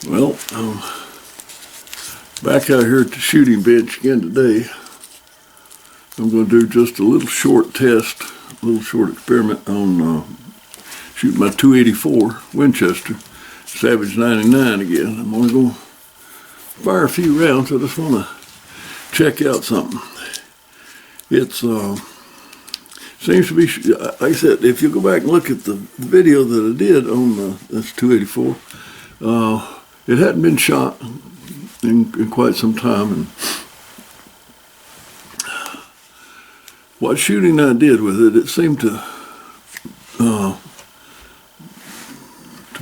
Well, back out here at the shooting bench again today. I'm going to do just a little short test, a little short experiment on shooting my .284 Winchester Savage 99 again. I'm only going to fire a few rounds. I just want to check out something. It's seems to be, like I said, if you go back and look at the video that I did on this .284, it hadn't been shot in quite some time, and what shooting I did with it, it seemed to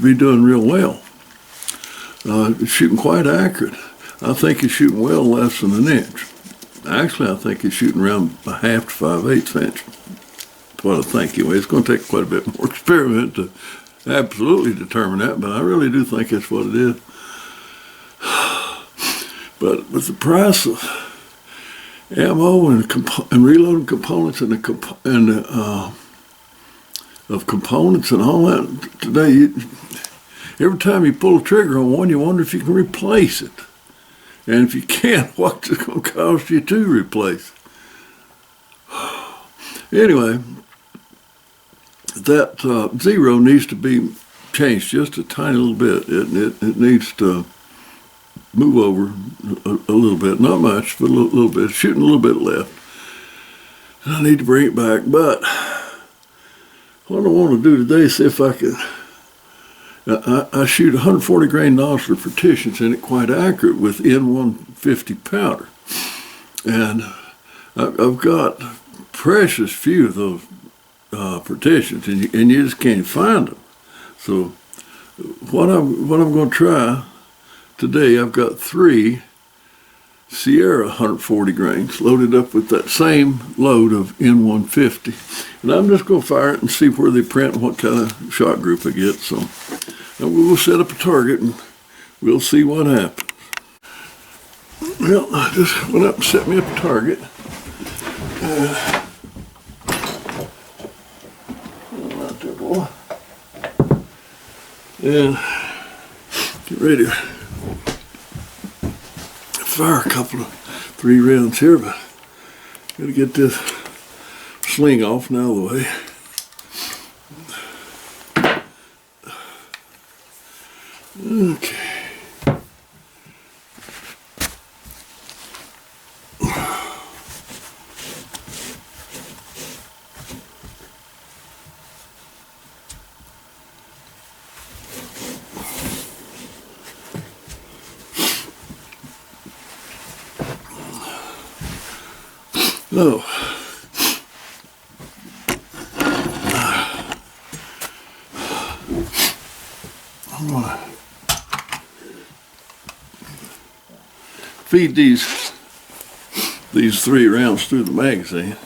be doing real well. It's shooting quite accurate. I think it's shooting well less than an inch. Actually, I think it's shooting around a half to 5/8 inch. That's what I think anyway. It's going to take quite a bit more experiment to absolutely determine that, but I really do think that's what it is. But with the price of ammo and reloading components and of components and all that today, every time you pull a trigger on one, you wonder if you can replace it. And if you can't, what's it going to cost you to replace? Anyway, that zero needs to be changed just a tiny little bit. It needs to move over a little bit, not much, but a little bit, shooting a little bit left. And I need to bring it back, but what I want to do today is see if I can. I shoot 140 grain nozzler partitions in it quite accurate with N150 powder. And I've got precious few of those partitions, and you just can't find them. So what I'm going to try today, I've got 3 Sierra 140 grains loaded up with that same load of N150. And I'm just going to fire it and see where they print and what kind of shot group I get. So and we will set up a target and we'll see what happens. Well, I just went up and set me up a target. Right there, boy. And get ready to fire a couple of 3 rounds here, but gotta get this sling off and out of the way. Okay. Oh. I'm gonna feed these 3 rounds through the magazine.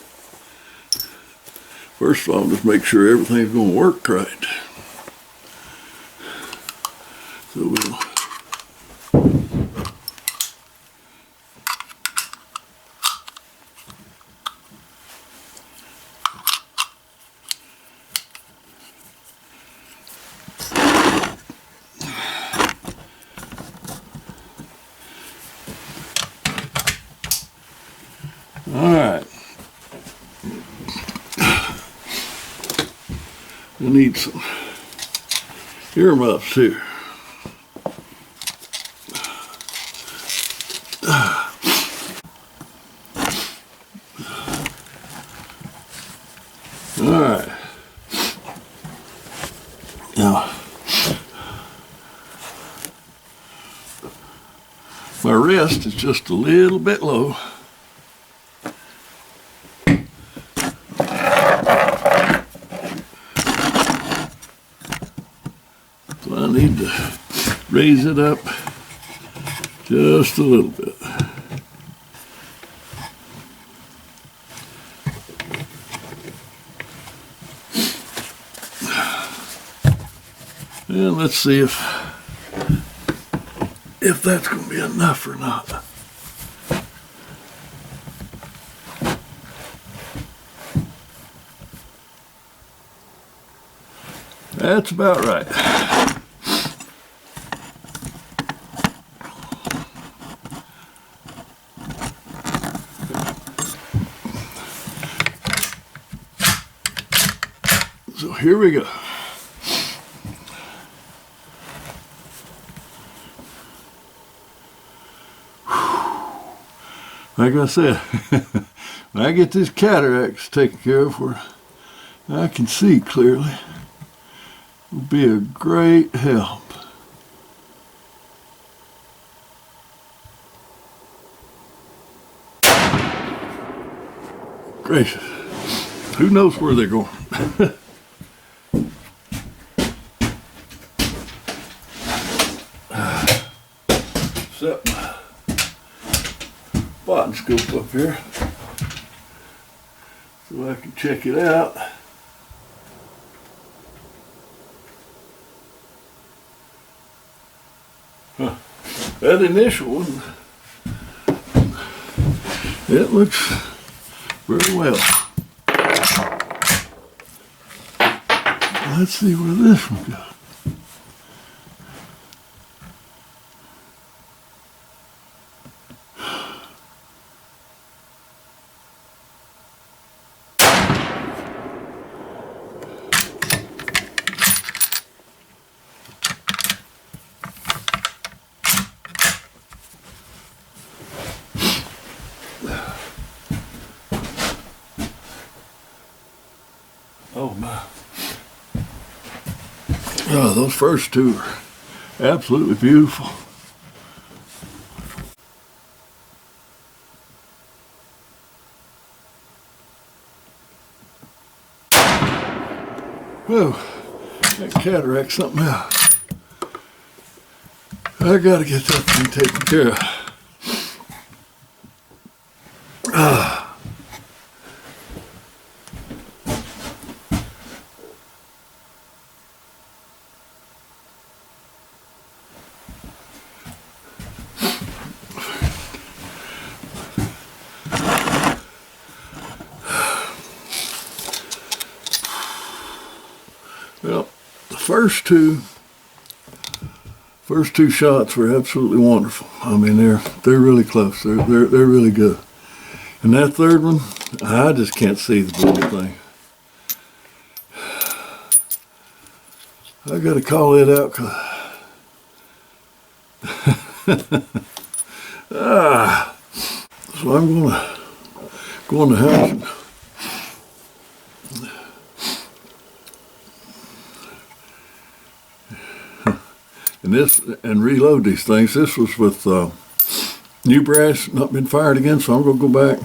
First of all, just make sure everything's going to work right. So we'll Alright, I need some earmuffs here. Alright, now my wrist is just a little bit low. So I need to raise it up just a little bit. And let's see if that's going to be enough or not. That's about right. here we go. Like I said, when I get these cataracts taken care of where I can see clearly, it will be a great help. Gracious, who knows where they're going? Set my bottom scope up here so I can check it out. That initial one, it looks very well. Let's see where this one goes. Oh my. Oh, those first two are absolutely beautiful. Oh, that cataract's something else. I gotta get that thing taken care of. Well, the first two shots were absolutely wonderful. I mean, they're really close. They're really good. And that third one, I just can't see the bloody thing. I got to call it out because so I'm gonna go in the house and reload these things. This was with new brass, not been fired again, so I'm gonna go back,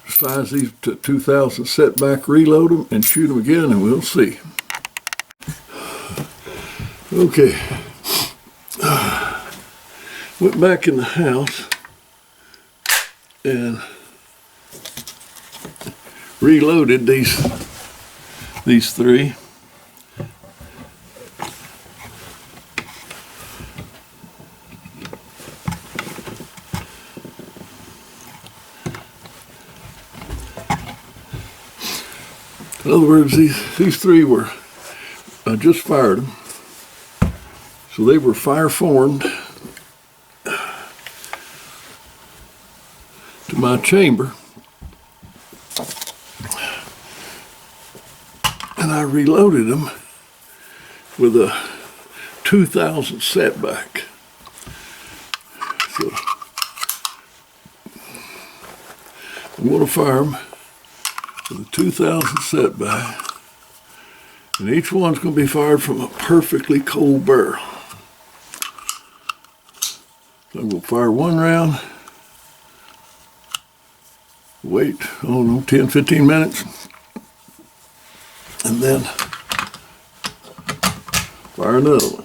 size these to 2000 setback, reload them, and shoot them again, and we'll see. Okay, went back in the house and reloaded these three. In other words, these three were, I just fired them, so they were fire formed to my chamber, and I reloaded them with a 2000 setback. So I'm going to fire them with a 2000 setback, and each one's going to be fired from a perfectly cold barrel. So I'm going to fire one round, wait, I don't know, 10, 15 minutes, and then fire another one.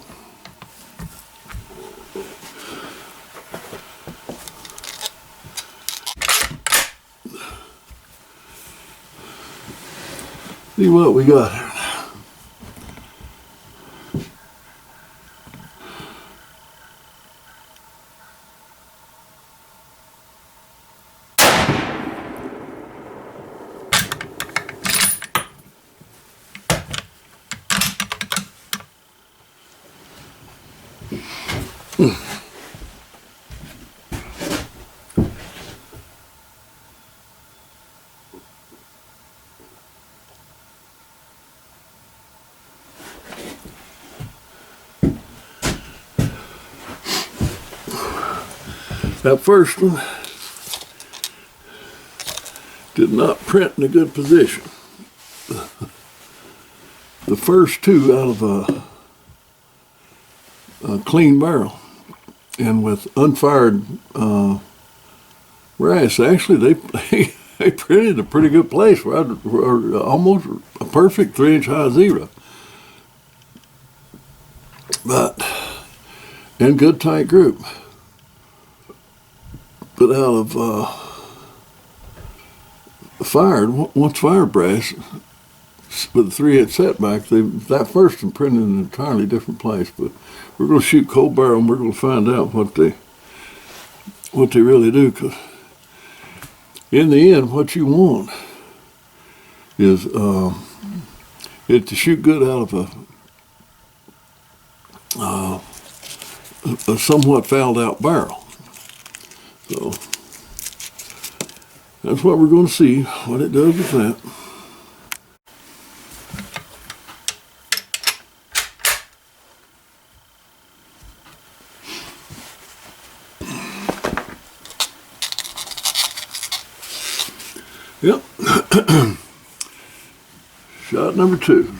See what we got here now. That first one did not print in a good position. The first two out of a clean barrel and with unfired brass, actually they printed a pretty good place, where almost a perfect 3-inch high zero. But in good tight group. But out of once fired brass with a 3-inch setback, that first one printed in an entirely different place. But we're going to shoot cold barrel and we're going to find out what they really do. Because in the end, what you want is it to shoot good out of a somewhat fouled out barrel. So that's what we're going to see, what it does with that. Yep. Shot number 2.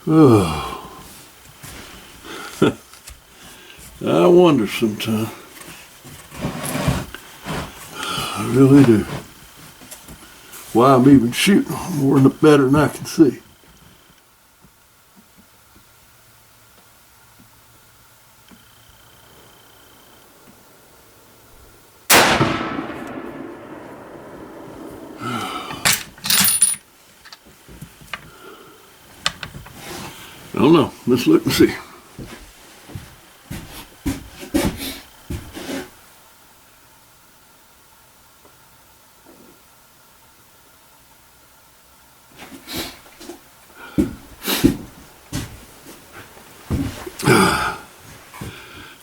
Oh. I wonder sometimes. I really do. Why I'm even shooting more better than I can see. I don't know. Let's look and see.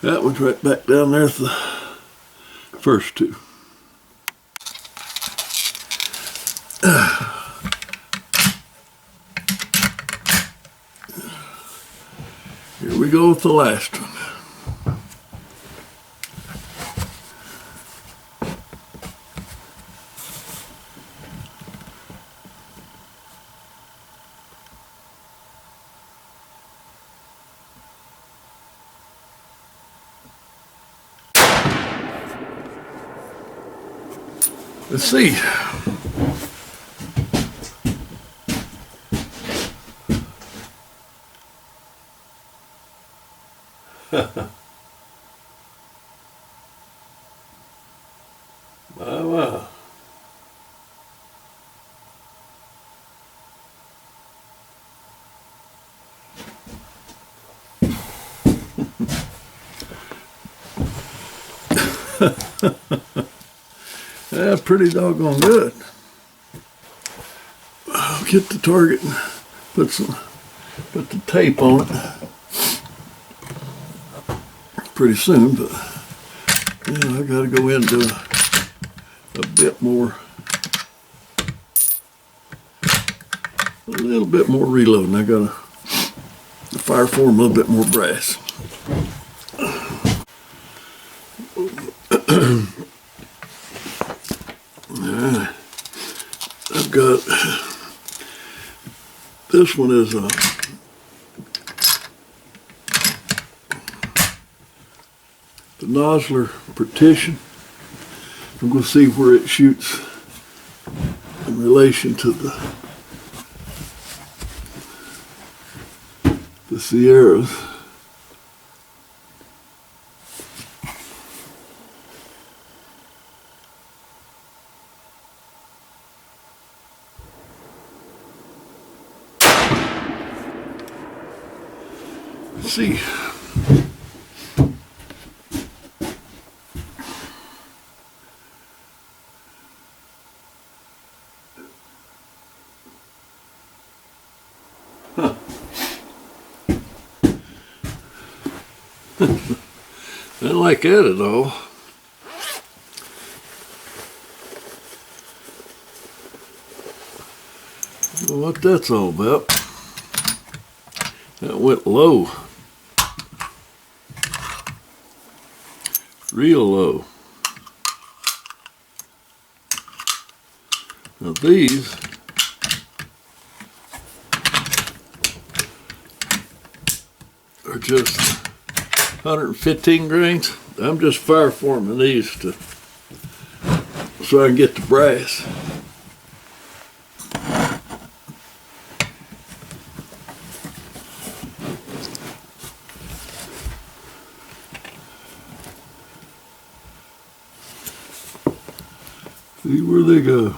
That one's right back down there at the first two. Here we go with the last one. Let's see. Wow. Yeah, pretty doggone good. I'll get the target and put the tape on it pretty soon, but yeah, I gotta go into a little bit more reloading. I gotta fire form a little bit more brass. I've got, this one is the Nosler partition. I'm going to see where it shoots in relation to the Sierras. Let's see. Huh. I don't like that at all. what that's all about. That went low. Real low. Now these are just 115 grains. I'm just fire forming these so I can get the brass. See where they go.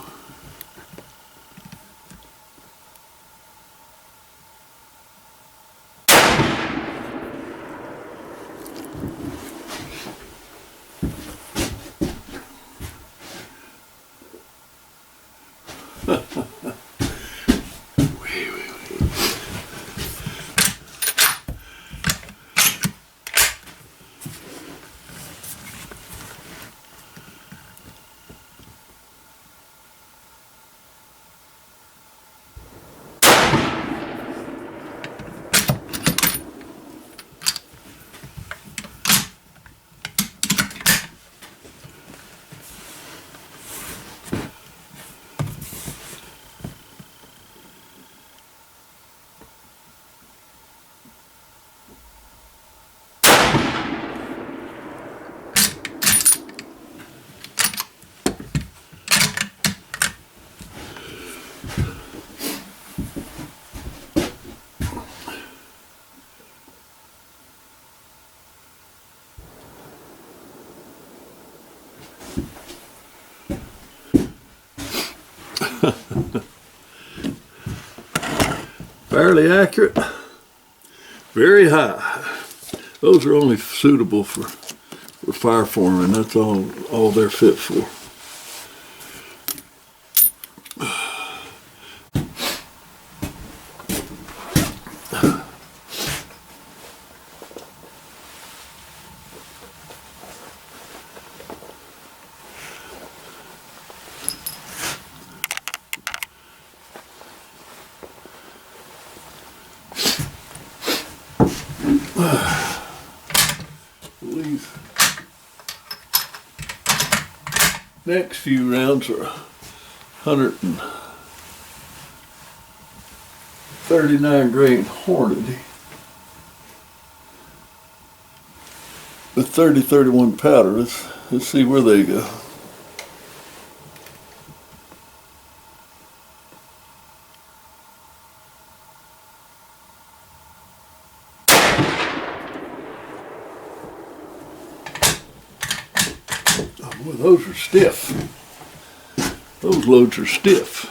Fairly accurate, very high. Those are only suitable for fire forming. That's all they're fit for. These next few rounds are 139 grain Hornady with 30-31 powder. Let's see where they go. Boy, those are stiff. Those loads are stiff.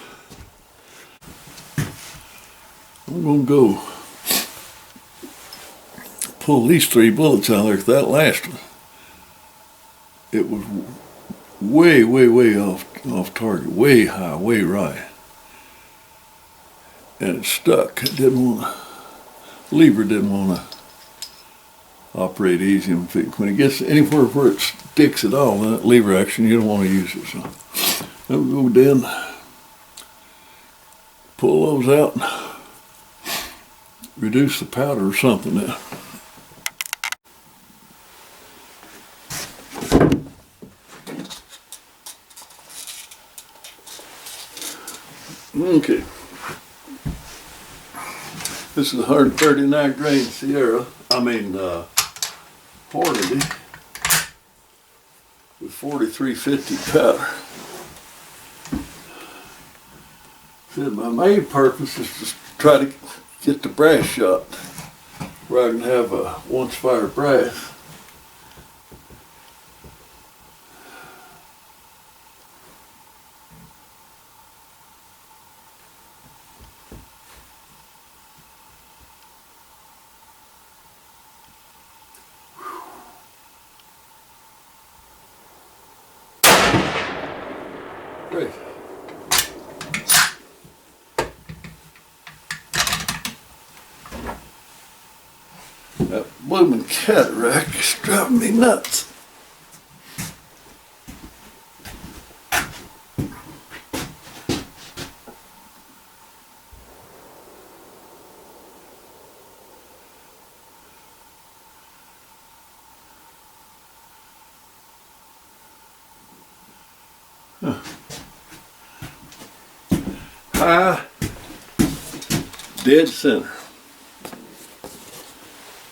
I'm going to go pull these 3 bullets out there. That last one, it was way off target, way high, way right. And it stuck. It didn't want to, lever didn't want to operate easy. When it gets anywhere where it sticks at all, that lever action, you don't want to use it. So I'll go down, pull those out, reduce the powder or something now. Okay. This is 139 grain Sierra. Hornady with 4350 powder. Said my main purpose is to try to get the brass shot where I can have a once fired brass. Great. That blooming cataract is driving me nuts. High, dead center.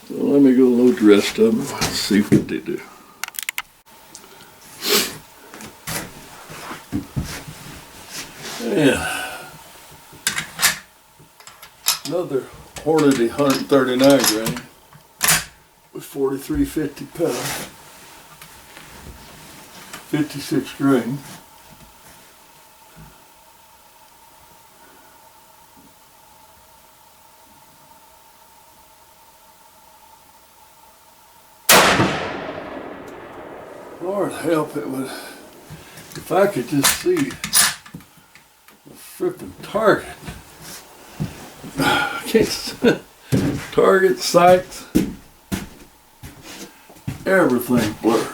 So let me go load the rest of them. Let's see what they do. And another Hornady 139 grain with 4350 power, 56 grain. Lord help, it would, if I could just see the frippin' target. I can't, target, sights, everything blurred.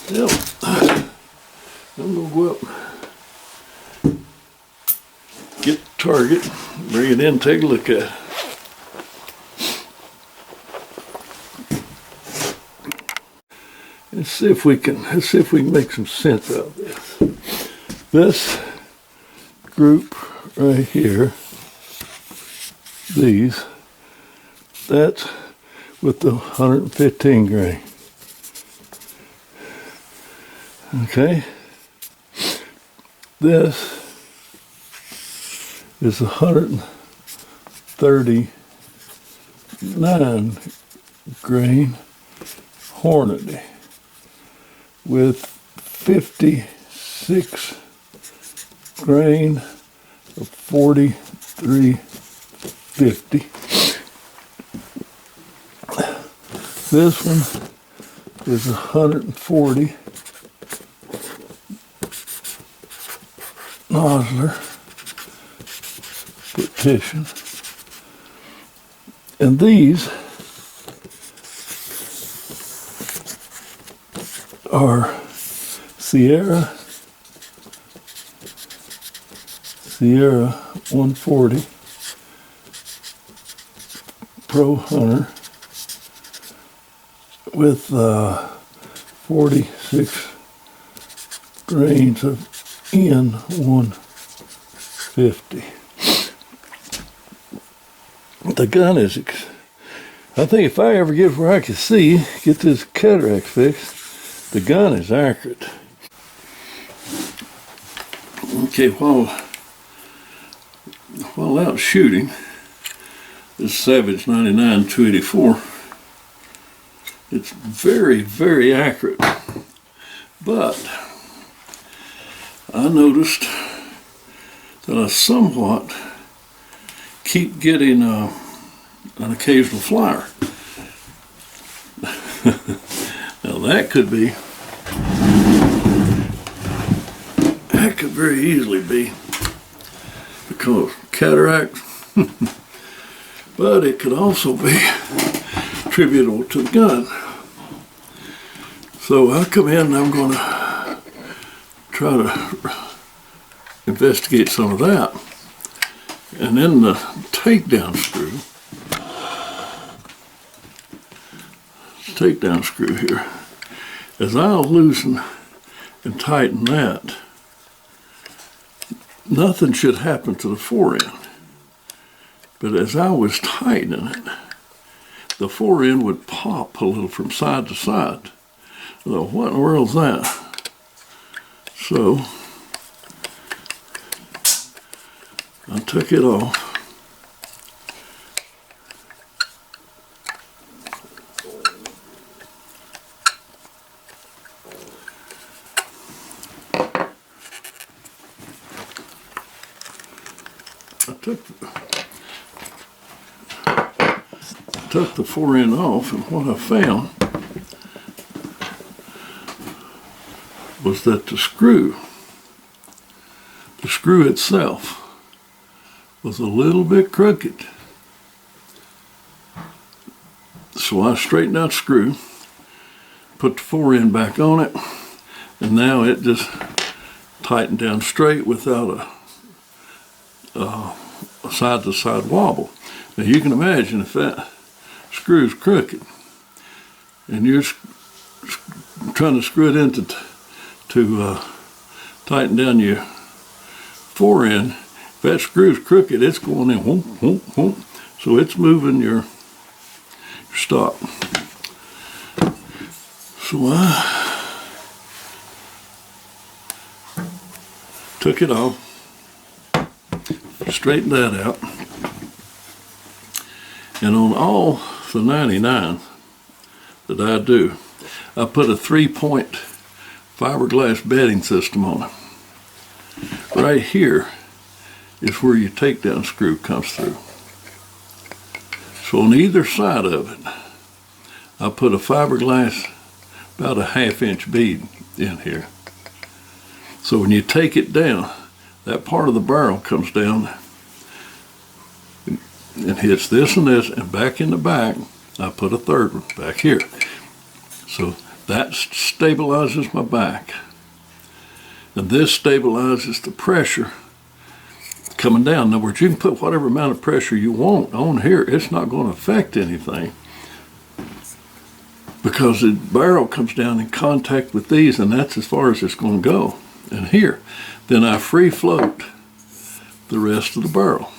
Still, I'm gonna go up, get the target, bring it in, take a look at it. Let's see if we can make some sense out of this. This group right here, these, that's with the 115 grain. Okay, this is 139 grain Hornady with 56 grain of 4350. This one is 140 Nosler partition, and these are Sierra 140 Pro Hunter with 46 grains of N150. The gun is, I think if I ever get where I can see, get this cataract fixed, the gun is accurate. Okay, while out shooting, this Savage 99 284, it's very, very accurate, but I noticed that I somewhat keep getting an occasional flyer. Now that could very easily be because cataract, but it could also be attributable to the gun. So I'll come in and I'm going to try to investigate some of that. And then the takedown screw here, as I'll loosen and tighten that, nothing should happen to the fore end. But as I was tightening it, the fore end would pop a little from side to side. I thought, what in the world's that? So I took it off. Took the fore end off, and what I found was that the screw itself was a little bit crooked. So I straightened out the screw, put the fore end back on it, and now it just tightened down straight without a side-to-side wobble. Now you can imagine if that screw's crooked and you're trying to screw it in to tighten down your fore end. If that screw's crooked, it's going in whoop, whoop, whoop. So it's moving your stop. So I took it off, straightened that out, and on all the 99 that I do, I put a 3-point fiberglass bedding system on it. Right here is where your takedown screw comes through. So on either side of it, I put a fiberglass, about a 1/2-inch bead in here. So when you take it down, that part of the barrel comes down and hits this and this, and back in the back, I put a third one back here. So that stabilizes my back. And this stabilizes the pressure coming down. In other words, you can put whatever amount of pressure you want on here. It's not going to affect anything because the barrel comes down in contact with these, and that's as far as it's going to go. And here, then I free float the rest of the barrel.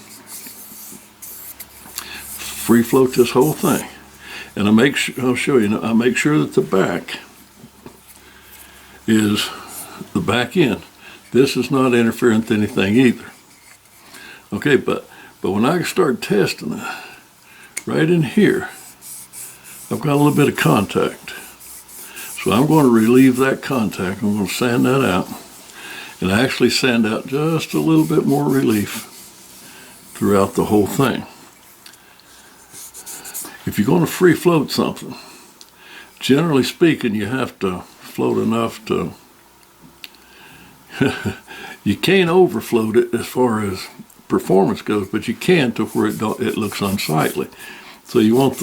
Free float this whole thing. And I'll show you, I make sure that the back is the back end. This is not interfering with anything either. Okay, but when I start testing it, right in here, I've got a little bit of contact. So I'm going to relieve that contact. I'm going to sand that out, and actually sand out just a little bit more relief throughout the whole thing. If you're going to free float something, generally speaking, you have to float enough to, you can't overfloat it as far as performance goes, but you can to where it looks unsightly. So you want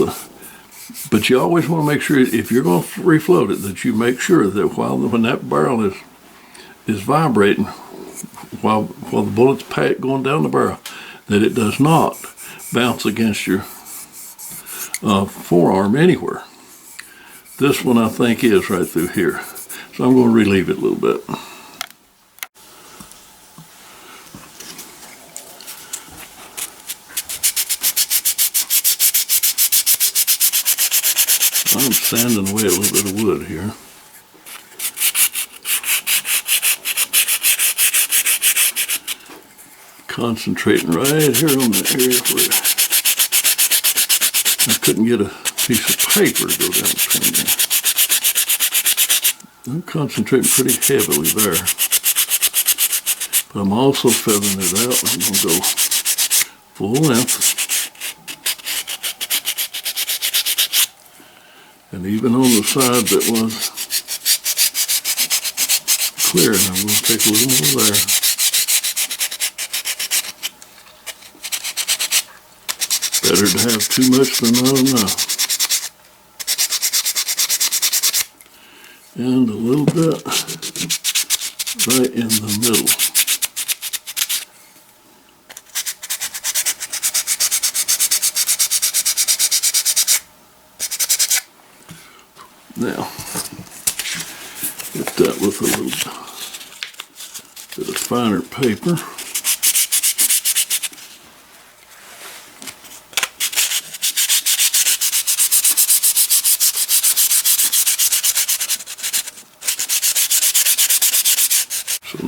but you always want to make sure, if you're going to free float it, that you make sure that when that barrel is vibrating, while the bullet's going down the barrel, that it does not bounce against your forearm anywhere. This one I think is right through here. So I'm going to relieve it a little bit. I'm sanding away a little bit of wood here. Concentrating right here on the area where I couldn't get a piece of paper to go down between there. I'm concentrating pretty heavily there. But I'm also feathering it out. I'm going to go full length. And even on the side that was clear, I'm going to take a little more there. Better to have too much than not enough. And a little bit right in the middle. Now, get that with a little bit of finer paper.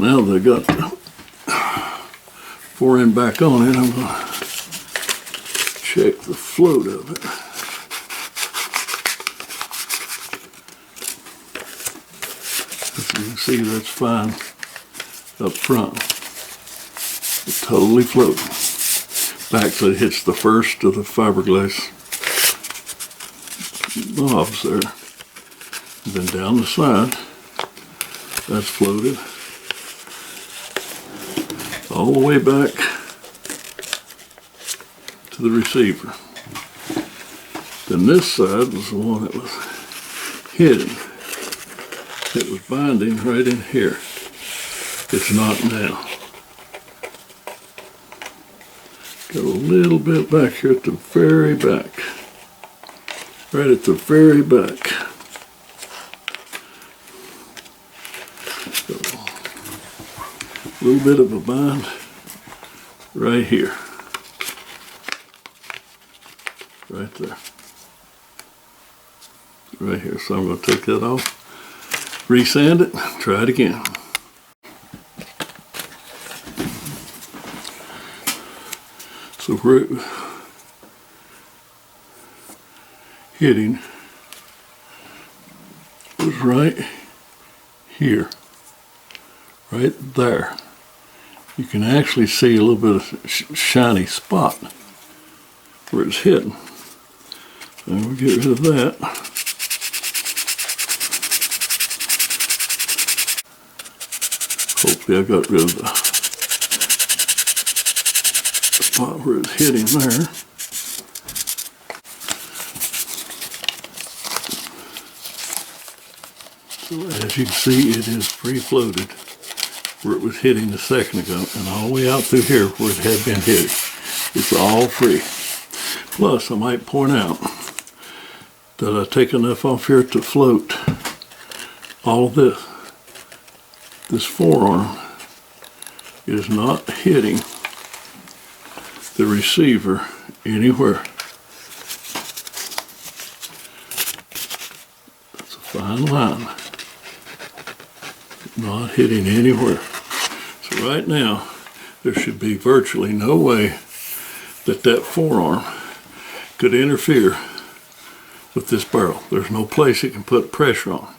now that I got the fore end back on it, I'm going to check the float of it. As you can see, that's fine up front. It's totally floating. Back till it hits the first of the fiberglass knobs there. And then down the side, that's floated all the way back to the receiver. Then this side was the one that was hidden. It was binding right in here. It's not now. Got a little bit back here at the very back. Right at the very back. So, a little bit of a bind right here. Right there. Right here. So I'm going to take that off. Resand it, try it again. So where it was hitting was right here, right there. You can actually see a little bit of shiny spot where it's hitting. And we'll get rid of that. Hopefully I got rid of the spot where it's hitting there. So as you can see, it is free-floated where it was hitting a second ago, and all the way out through here where it had been hitting. It's all free. Plus, I might point out that I take enough off here to float all of this. This forearm is not hitting the receiver anywhere. That's a fine line. Not hitting anywhere. So right now, there should be virtually no way that that forearm could interfere with this barrel. There's no place it can put pressure on.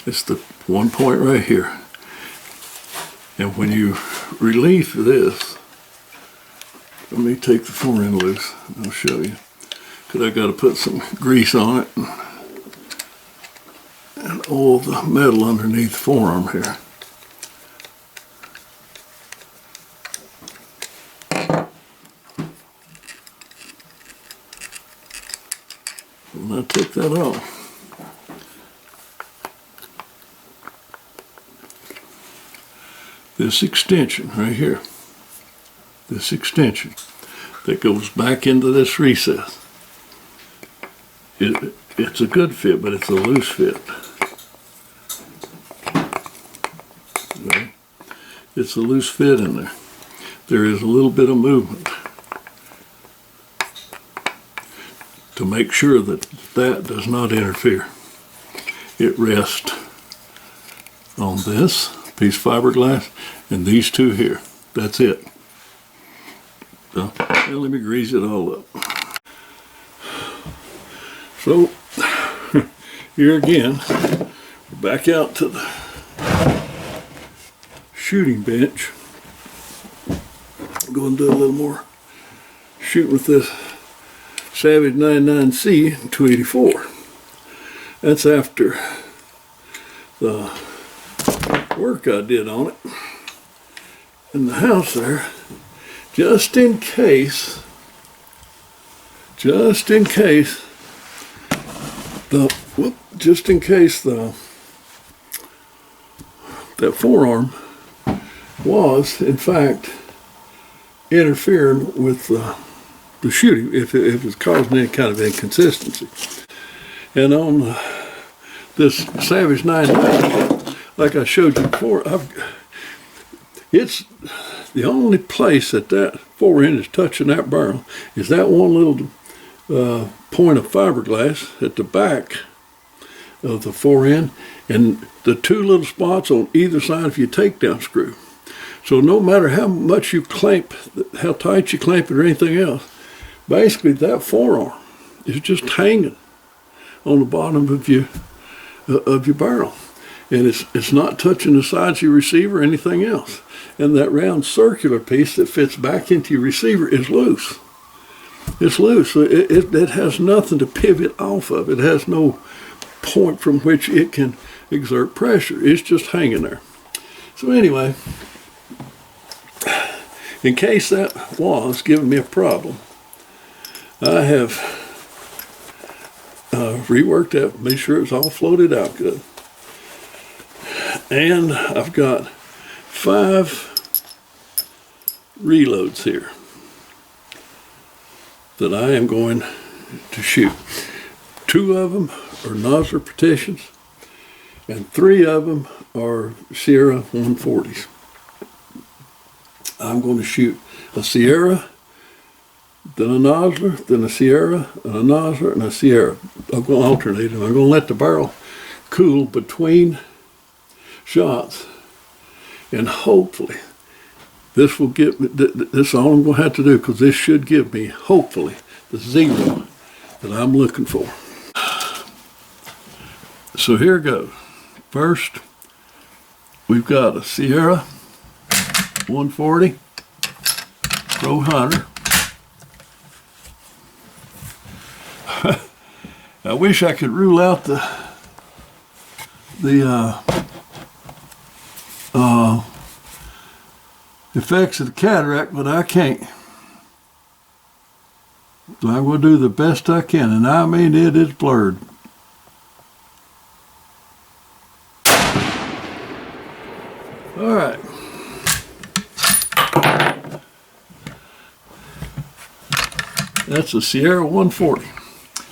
It's the one point right here. And when you release this, let me take the fore end loose and I'll show you. Because I got to put some grease on it and oil the metal underneath the forearm here. And I'll take that off. This extension right here, this extension that goes back into this recess, it's a good fit, but it's a loose fit. Okay. It's a loose fit in there. There is a little bit of movement to make sure that that does not interfere. It rests on this piece of fiberglass and these two here. That's it. So now let me grease it all up. So here again, we're back out to the shooting bench. I'm going to do a little more shooting with this Savage 99C 284. That's after the work I did on it in the house there, just in case that forearm was in fact interfering with the shooting, if it was causing any kind of inconsistency. And on this Savage 99, like I showed you before, it's the only place that fore end is touching that barrel is that one little point of fiberglass at the back of the fore end and the two little spots on either side of your takedown screw. So no matter how much you clamp, how tight you clamp it or anything else, basically that forearm is just hanging on the bottom of your barrel. And it's not touching the sides of your receiver or anything else. And that round circular piece that fits back into your receiver is loose. It's loose. So it has nothing to pivot off of. It has no point from which it can exert pressure. It's just hanging there. So anyway, in case that was giving me a problem, I have reworked that, made sure it's all floated out good. And I've got 5 reloads here that I am going to shoot. 2 of them are Nosler petitions, and 3 of them are Sierra 140s. I'm going to shoot a Sierra, then a Nosler, then a Sierra, and a Nosler, and a Sierra. I'm going to alternate them. I'm going to let the barrel cool between shots, and hopefully this will get me, this is all I'm going to have to do, because this should give me, hopefully, the 0 that I'm looking for. So here goes. First, we've got a Sierra 140 Pro Hunter. I wish I could rule out the effects of the cataract, but I can't. So I'm going to do the best I can, and I mean it is blurred. All right. That's a Sierra 140.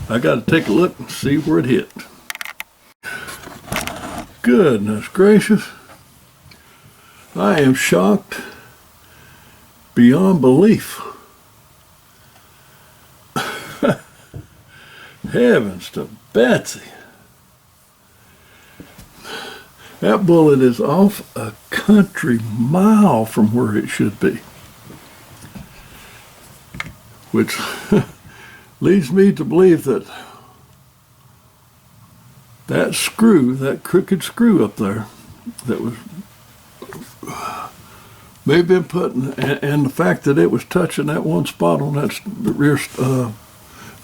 I got to take a look and see where it hit. Goodness gracious. I am shocked beyond belief. Heavens to Betsy. That bullet is off a country mile from where it should be. Which leads me to believe that that screw, that crooked screw up there, that was may have been put in, and the fact that it was touching that one spot on that rear of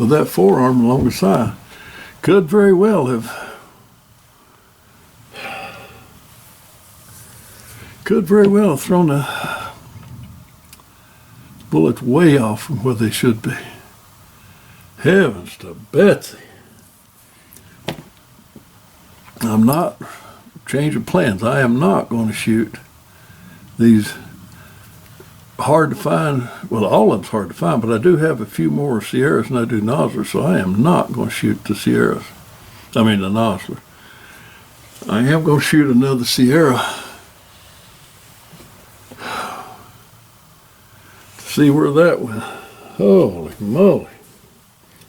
that forearm along the side, could very well have thrown the bullets way off from where they should be. Heavens to Betsy. I'm not changing plans. I am not going to shoot these hard to find, well, all of them's hard to find, but I do have a few more Sierras than I do Noslers, so I am not going to shoot the Sierras. I mean the Nosler. I am going to shoot another Sierra to see where that went. Holy moly.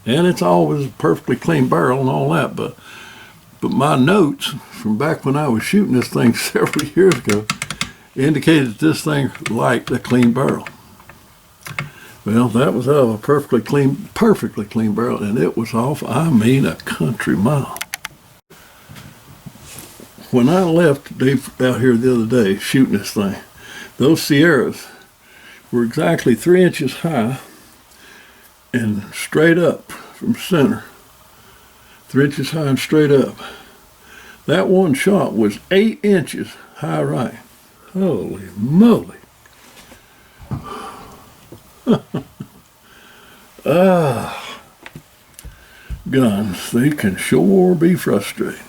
And it's always a perfectly clean barrel and all that, but my notes from back when I was shooting this thing several years ago indicated that this thing liked a clean barrel. Well, that was out of a perfectly clean barrel, and it was off, I mean, a country mile. When I left Dave out here the other day shooting this thing, those Sierras were exactly 3 inches high and straight up from center. 3 inches high and straight up. That one shot was 8 inches high right. Holy moly. Guns, they can sure be frustrating.